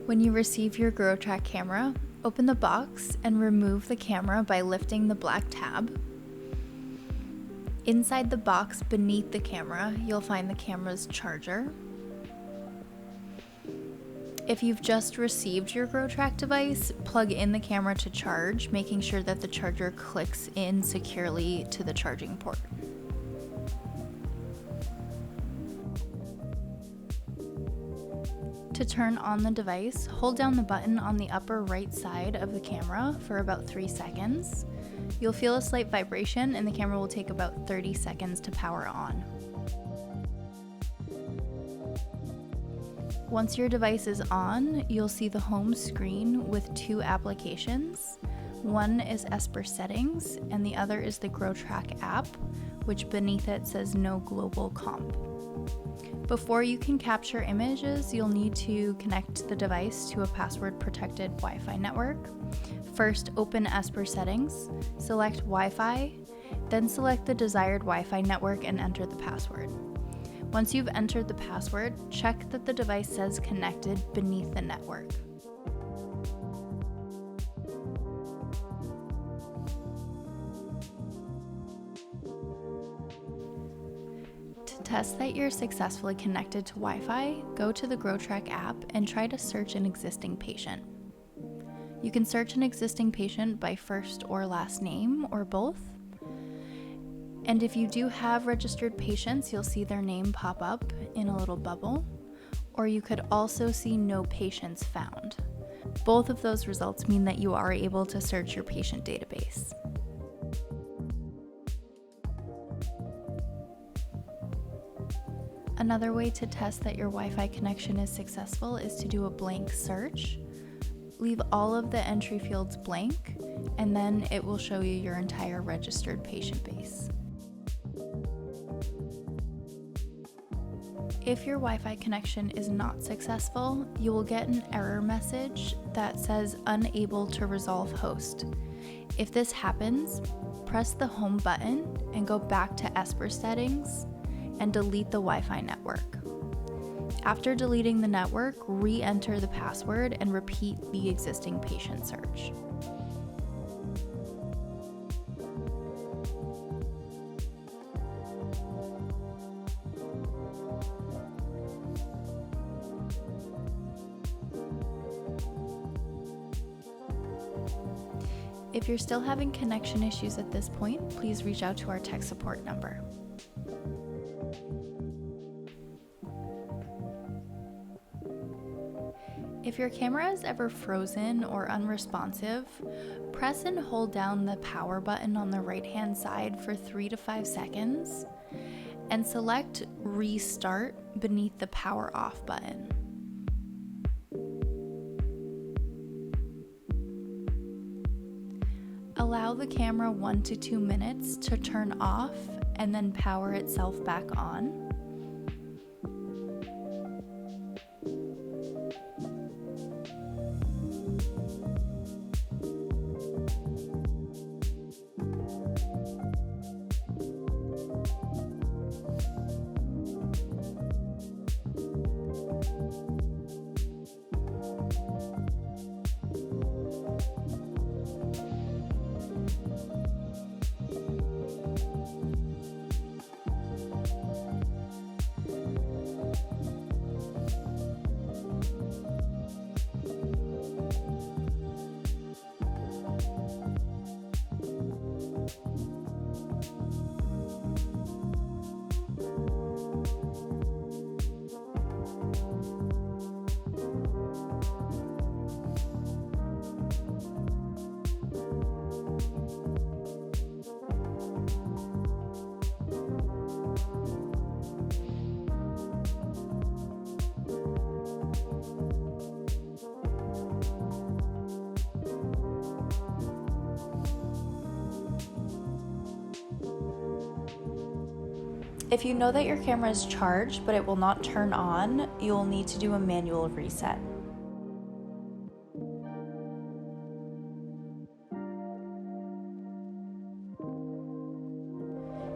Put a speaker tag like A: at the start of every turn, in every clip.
A: When you receive your GroTrack camera, open the box and remove the camera by lifting the black tab. Inside the box beneath the camera, you'll find the camera's charger. If you've just received your GroTrack device, plug in the camera to charge, making sure that the charger clicks in securely to the charging port. To turn on the device, hold down the button on the upper right side of the camera for about 3 seconds. You'll feel a slight vibration and the camera will take about 30 seconds to power on. Once your device is on, you'll see the home screen with 2 applications. One is Esper Settings and the other is the GroTrack app, which beneath it says No Global Comp. Before you can capture images, you'll need to connect the device to a password-protected Wi-Fi network. First, open Esper Settings, select Wi-Fi, then select the desired Wi-Fi network and enter the password. Once you've entered the password, check that the device says connected beneath the network. To test that you're successfully connected to Wi-Fi, go to the GroTrack app and try to search an existing patient. You can search an existing patient by first or last name or both. And if you do have registered patients, you'll see their name pop up in a little bubble, or you could also see no patients found. Both of those results mean that you are able to search your patient database. Another way to test that your Wi-Fi connection is successful is to do a blank search. Leave all of the entry fields blank, and then it will show you your entire registered patient base. If your Wi-Fi connection is not successful, you will get an error message that says unable to resolve host. If this happens, press the home button and go back to Esper Settings and delete the Wi-Fi network. After deleting the network, re-enter the password and repeat the existing patient search. If you're still having connection issues at this point, please reach out to our tech support number. If your camera is ever frozen or unresponsive, press and hold down the power button on the right-hand side for 3 to 5 seconds and select Restart beneath the power off button. Allow the camera 1 to 2 minutes to turn off and then power itself back on. If you know that your camera is charged but it will not turn on, you'll need to do a manual reset.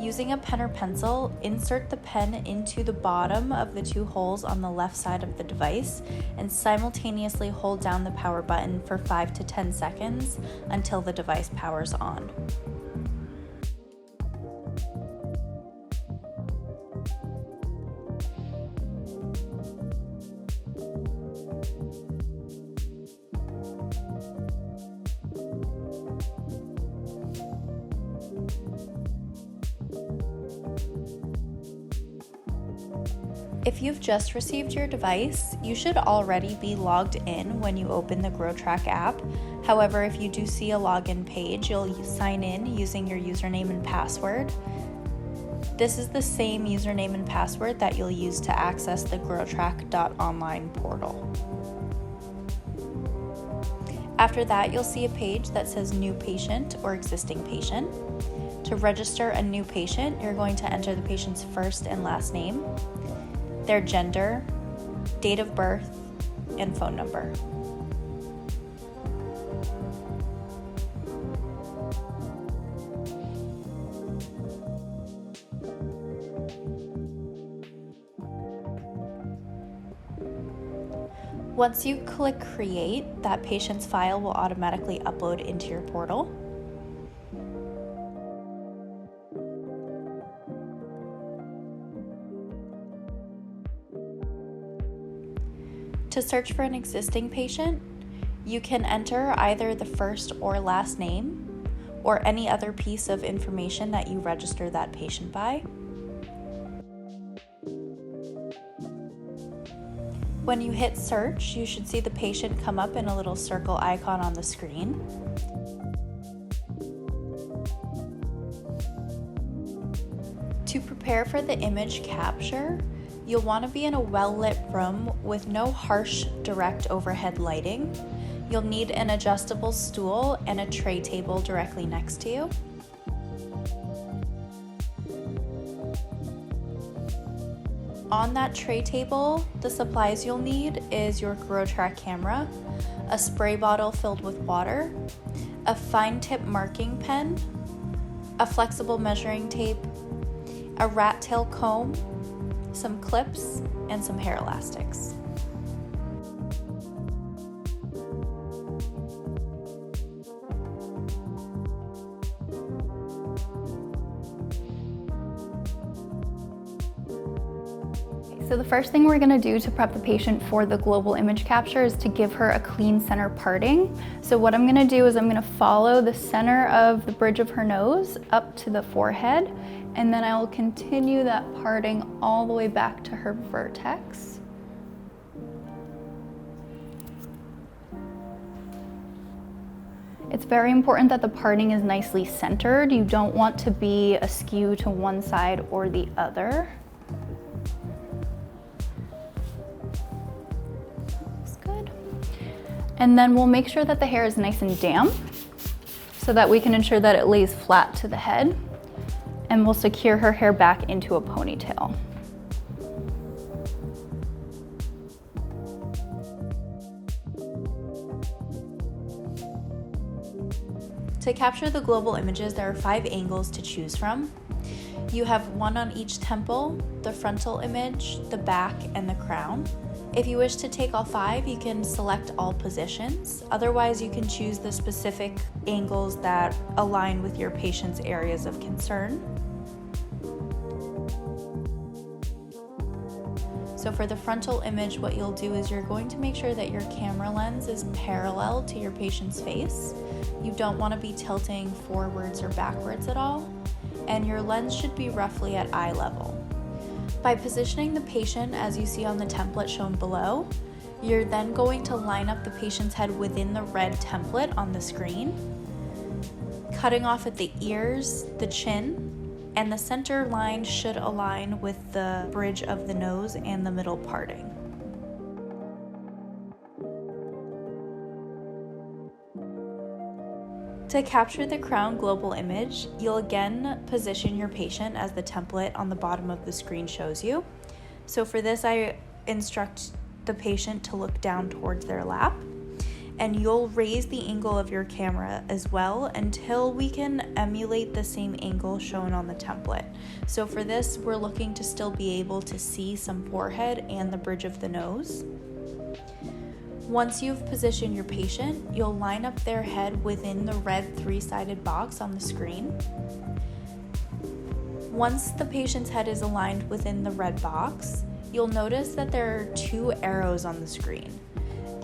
A: Use Using a pen or pencil, insert the pen into the bottom of the 2 holes on the left side of the device and simultaneously hold down the power button for 5 to 10 seconds until the device powers on. If you've just received your device, you should already be logged in when you open the GroTrack app. However, if you do see a login page, you'll sign in using your username and password. This is the same username and password that you'll use to access the GroTrack.online portal. After that, you'll see a page that says New Patient or Existing Patient. To register a new patient, you're going to enter the patient's first and last name, their gender, date of birth, and phone number. Once you click Create, that patient's file will automatically upload into your portal. To search for an existing patient, you can enter either the first or last name or any other piece of information that you register that patient by. When you hit search, you should see the patient come up in a little circle icon on the screen. To prepare for the image capture, you'll want to be in a well-lit room with no harsh direct overhead lighting. You'll need an adjustable stool and a tray table directly next to you. On that tray table, the supplies you'll need is your GroTrack camera, a spray bottle filled with water, a fine tip marking pen, a flexible measuring tape, a rat tail comb, some clips, and some hair elastics.
B: So the first thing we're going to do to prep the patient for the global image capture is to give her a clean center parting. So what I'm going to do is I'm going to follow the center of the bridge of her nose up to the forehead, and then I will continue that parting all the way back to her vertex. It's very important that the parting is nicely centered. You don't want to be askew to one side or the other. And then we'll make sure that the hair is nice and damp so that we can ensure that it lays flat to the head, and we'll secure her hair back into a ponytail.
A: To capture the global images, there are 5 angles to choose from. You have 1 on each temple, the frontal image, the back, and the crown. If you wish to take all 5, you can select all positions. Otherwise, you can choose the specific angles that align with your patient's areas of concern. So for the frontal image, what you'll do is you're going to make sure that your camera lens is parallel to your patient's face. You don't want to be tilting forwards or backwards at all, and your lens should be roughly at eye level. By positioning the patient as you see on the template shown below, you're then going to line up the patient's head within the red template on the screen, cutting off at the ears, the chin, and the center line should align with the bridge of the nose and the middle parting. To capture the crown global image, you'll again position your patient as the template on the bottom of the screen shows you. So for this, I instruct the patient to look down towards their lap. and you'll raise the angle of your camera as well until we can emulate the same angle shown on the template. So for this, we're looking to still be able to see some forehead and the bridge of the nose. Once you've positioned your patient, you'll line up their head within the red 3-sided box on the screen. Once the patient's head is aligned within the red box, you'll notice that there are 2 arrows on the screen.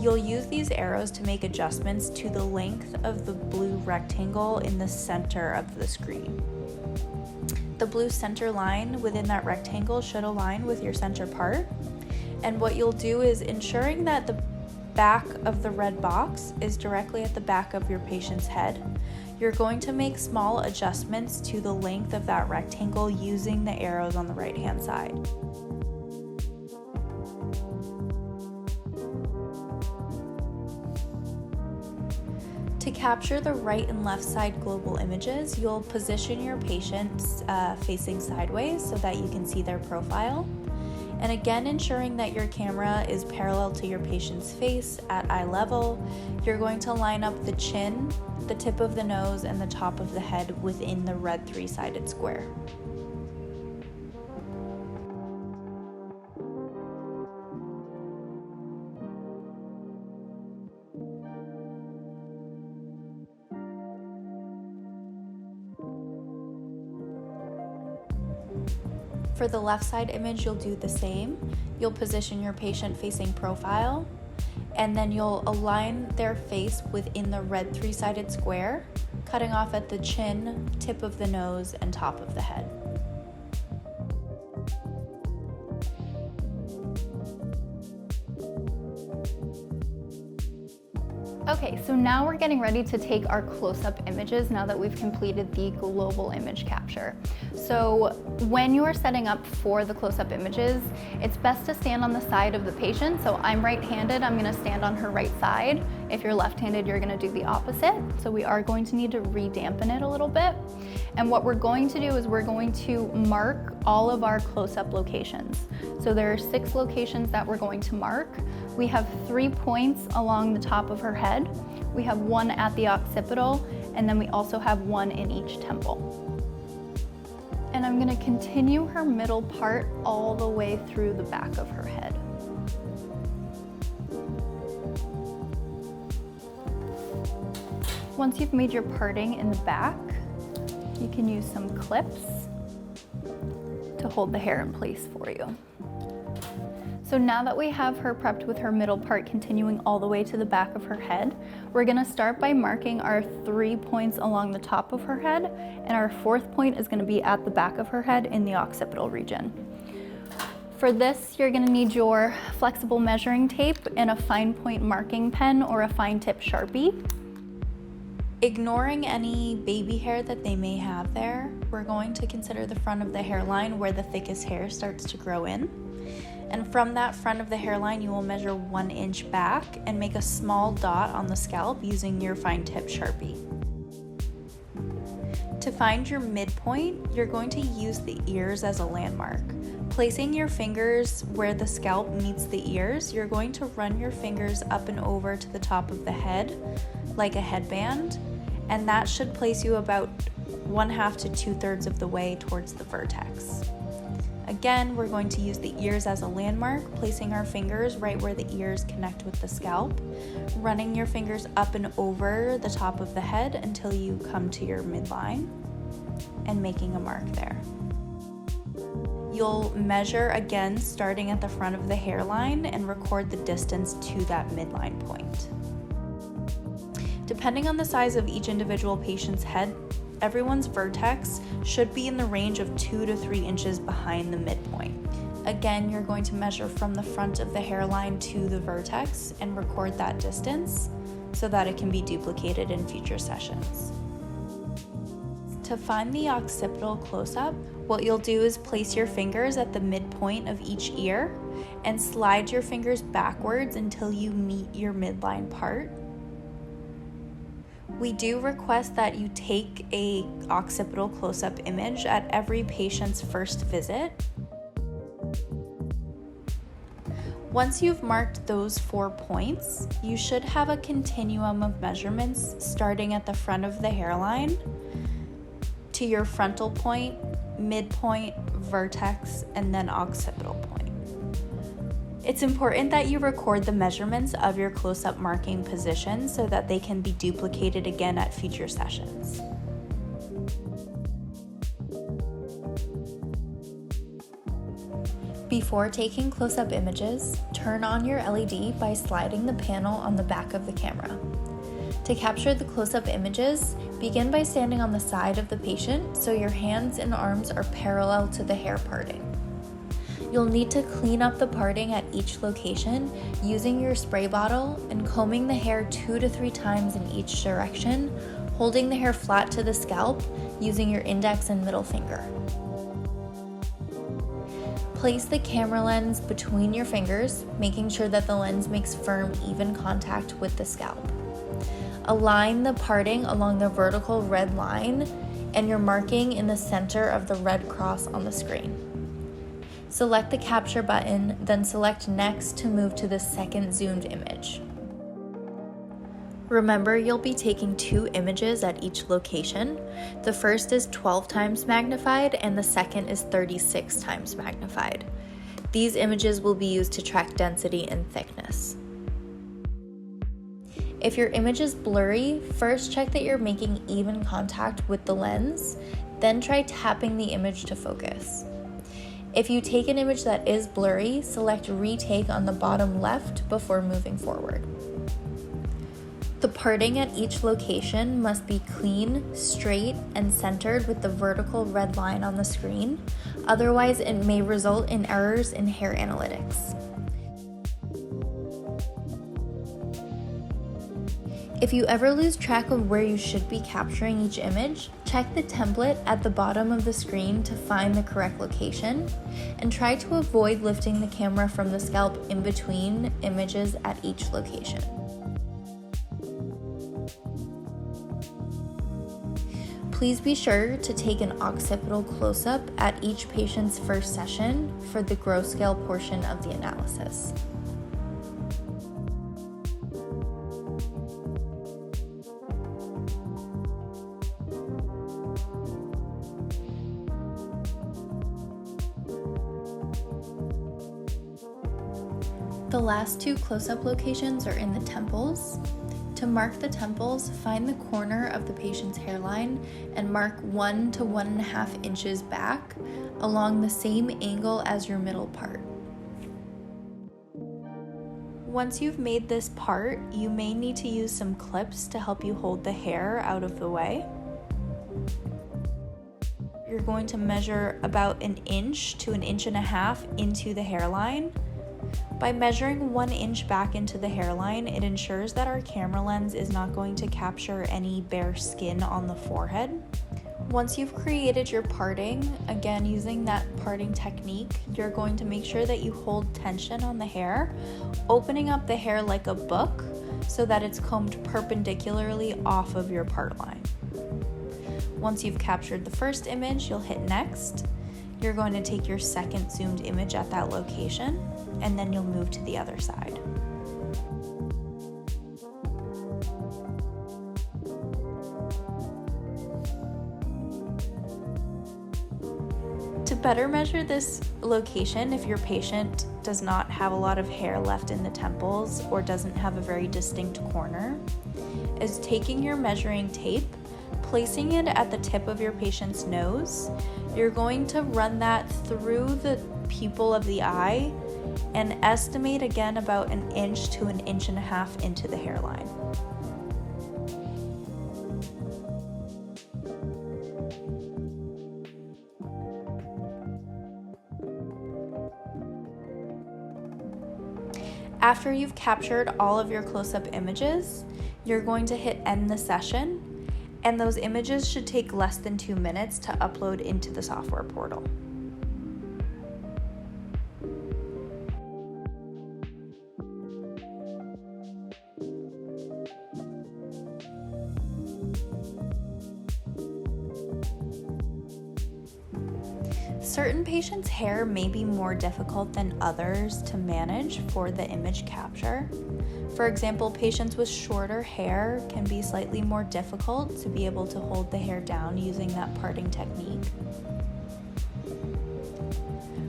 A: You'll use these arrows to make adjustments to the length of the blue rectangle in the center of the screen. The blue center line within that rectangle should align with your center part. And what you'll do is ensuring that the back of the red box is directly at the back of your patient's head. You're going to make small adjustments to the length of that rectangle using the arrows on the right-hand side. To capture the right and left side global images, you'll position your patients facing sideways so that you can see their profile. And again, ensuring that your camera is parallel to your patient's face at eye level, you're going to line up the chin, the tip of the nose, and the top of the head within the red 3-sided square. For the left side image, you'll do the same. You'll position your patient facing profile, and then you'll align their face within the red 3-sided square, cutting off at the chin, tip of the nose, and top of the head.
B: Okay, so now we're getting ready to take our close-up images now that we've completed the global image capture. So when you are setting up for the close-up images, it's best to stand on the side of the patient. So I'm right-handed, I'm gonna stand on her right side. If you're left-handed, you're gonna do the opposite. So we are going to need to re-dampen it a little bit. And what we're going to do is we're going to mark all of our close-up locations. So there are 6 locations that we're going to mark. We have 3 points along the top of her head. We have 1 at the occipital, and then we also have 1 in each temple. And I'm gonna continue her middle part all the way through the back of her head. Once you've made your parting in the back, you can use some clips to hold the hair in place for you. So now that we have her prepped with her middle part continuing all the way to the back of her head, we're gonna start by marking our 3 points along the top of her head, and our 4th point is gonna be at the back of her head in the occipital region. For this, you're gonna need your flexible measuring tape and a fine point marking pen or a fine tip Sharpie.
A: Ignoring any baby hair that they may have there, we're going to consider the front of the hairline where the thickest hair starts to grow in. And from that front of the hairline, you will measure 1 inch back and make a small dot on the scalp using your fine tip Sharpie. To find your midpoint, you're going to use the ears as a landmark. Placing your fingers where the scalp meets the ears, you're going to run your fingers up and over to the top of the head like a headband, and that should place you about 1/2 to 2/3 of the way towards the vertex. Again, we're going to use the ears as a landmark, placing our fingers right where the ears connect with the scalp, running your fingers up and over the top of the head until you come to your midline, and making a mark there. You'll measure again starting at the front of the hairline and record the distance to that midline point. Depending on the size of each individual patient's head, everyone's vertex should be in the range of 2 to 3 inches behind the midpoint. Again, you're going to measure from the front of the hairline to the vertex and record that distance so that it can be duplicated in future sessions. To find the occipital close-up, what you'll do is place your fingers at the midpoint of each ear and slide your fingers backwards until you meet your midline part. We do request that you take a occipital close-up image at every patient's first visit. Once you've marked those 4 points, you should have a continuum of measurements starting at the front of the hairline to your frontal point, midpoint, vertex, and then occipital point. It's important that you record the measurements of your close-up marking position so that they can be duplicated again at future sessions. Before taking close-up images, turn on your LED by sliding the panel on the back of the camera. To capture the close-up images, begin by standing on the side of the patient so your hands and arms are parallel to the hair parting. You'll need to clean up the parting at each location using your spray bottle and combing the hair 2 to 3 times in each direction, holding the hair flat to the scalp using your index and middle finger. Place the camera lens between your fingers, making sure that the lens makes firm, even contact with the scalp. Align the parting along the vertical red line and your marking in the center of the red cross on the screen. Select the capture button, then select next to move to the second zoomed image. Remember, you'll be taking 2 images at each location. The first is 12 times magnified and the second is 36 times magnified. These images will be used to track density and thickness. If your image is blurry, first check that you're making even contact with the lens, then try tapping the image to focus. If you take an image that is blurry, select retake on the bottom left before moving forward. The parting at each location must be clean, straight, and centered with the vertical red line on the screen, otherwise it may result in errors in hair analytics. If you ever lose track of where you should be capturing each image, check the template at the bottom of the screen to find the correct location, and try to avoid lifting the camera from the scalp in between images at each location. Please be sure to take an occipital close-up at each patient's first session for the growth scale portion of the analysis. The last 2 close-up locations are in the temples. To mark the temples, find the corner of the patient's hairline and mark 1 to 1.5 inches back along the same angle as your middle part. Once you've made this part, you may need to use some clips to help you hold the hair out of the way. You're going to measure about 1 inch to 1.5 inches into the hairline. By measuring 1 inch back into the hairline, it ensures that our camera lens is not going to capture any bare skin on the forehead. Once you've created your parting, again using that parting technique, you're going to make sure that you hold tension on the hair, opening up the hair like a book so that it's combed perpendicularly off of your part line. Once you've captured the first image, you'll hit next. You're going to take your second zoomed image at that location, and then you'll move to the other side. To better measure this location, if your patient does not have a lot of hair left in the temples or doesn't have a very distinct corner, is taking your measuring tape, placing it at the tip of your patient's nose. You're going to run that through the pupil of the eye and estimate again about 1 inch to 1.5 inches into the hairline. After you've captured all of your close-up images, you're going to hit end the session, and those images should take less than 2 minutes to upload into the software portal. Certain patients' hair may be more difficult than others to manage for the image capture. For example, patients with shorter hair can be slightly more difficult to be able to hold the hair down using that parting technique.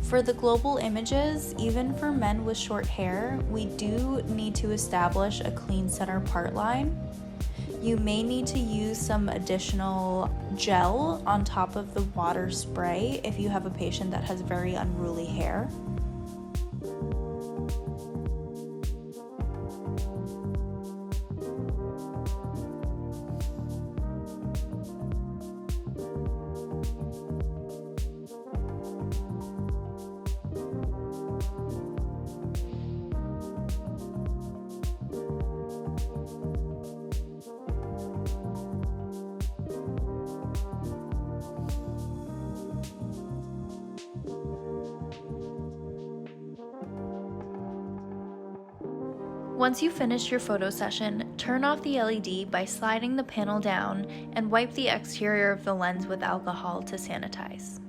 A: For the global images, even for men with short hair, we do need to establish a clean center part line. You may need to use some additional gel on top of the water spray if you have a patient that has very unruly hair. Once you finish your photo session, turn off the LED by sliding the panel down and wipe the exterior of the lens with alcohol to sanitize.